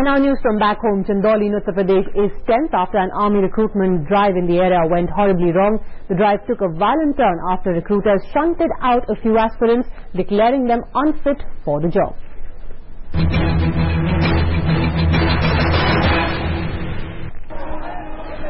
And now news from back home. Chandauli, Uttar Pradesh is tense after an army recruitment drive in the area went horribly wrong. The drive took a violent turn after recruiters shunted out a few aspirants, declaring them unfit for the job.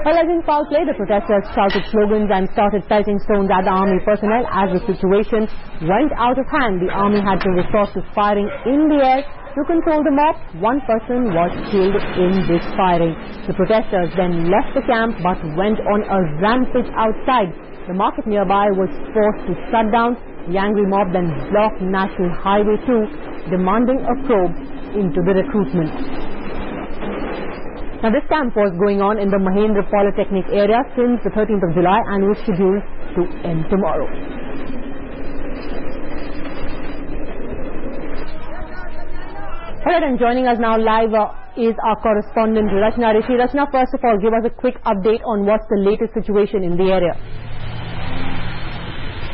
Alleging foul play, the protesters shouted slogans and started pelting stones at the army personnel. As the situation went out of hand, the army had to resort to firing in the air to control the mob. One person was killed in this firing. The protesters then left the camp but went on a rampage outside. The market nearby was forced to shut down. The angry mob then blocked National Highway 2, demanding a probe into the recruitment. Now, this camp was going on in the Mahendra Polytechnic area since the 13th of July and was scheduled to end tomorrow. Alright, and joining us now live is our correspondent Rachna Rishi. Rachna, first of all, give us a quick update on what's the latest situation in the area.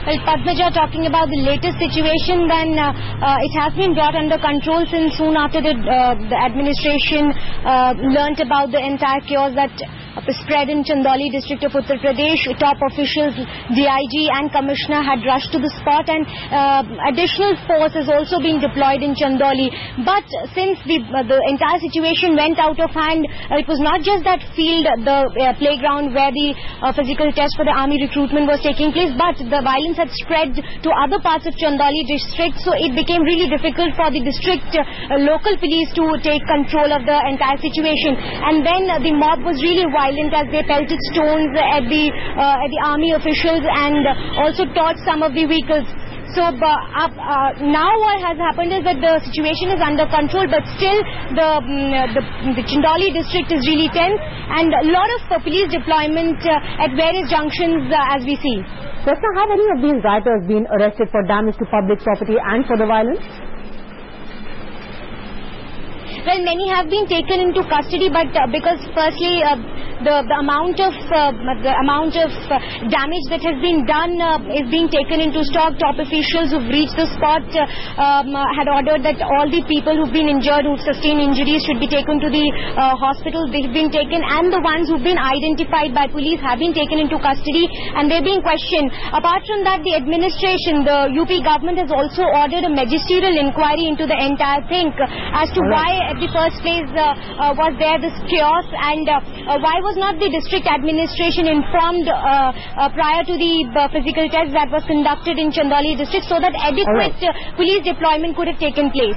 Well, Padmaja, talking about the latest situation, then it has been brought under control since soon after the administration learnt about the entire chaos that spread in Chandauli district of Uttar Pradesh. Top officials, DIG and Commissioner had rushed to the spot, and additional force is also being deployed in Chandauli. But since the entire situation went out of hand, it was not just that field, the playground where the physical test for the army recruitment was taking place, but the violence had spread to other parts of Chandauli district, so it became really difficult for the district local police to take control of the entire situation. And then the mob was really violent as they pelted stones at the army officials and also torched some of the vehicles. So now what has happened is that the situation is under control, but still the Chandauli district is really tense, and a lot of police deployment at various junctions as we see. Rachna, have any of these rioters been arrested for damage to public property and for the violence? Well, many have been taken into custody, but because firstly the amount of damage that has been done is being taken into stock. Top officials who've reached the spot had ordered that all the people who've been injured, who've sustained injuries, should be taken to the hospitals. They've been taken, and the ones who've been identified by police have been taken into custody, and they're being questioned. Apart from that, the administration, the UP government, has also ordered a magisterial inquiry into the entire thing as to why at the first place was there this chaos, and why was not the district administration informed prior to the physical test that was conducted in Chandauli district, so that adequate police deployment could have taken place.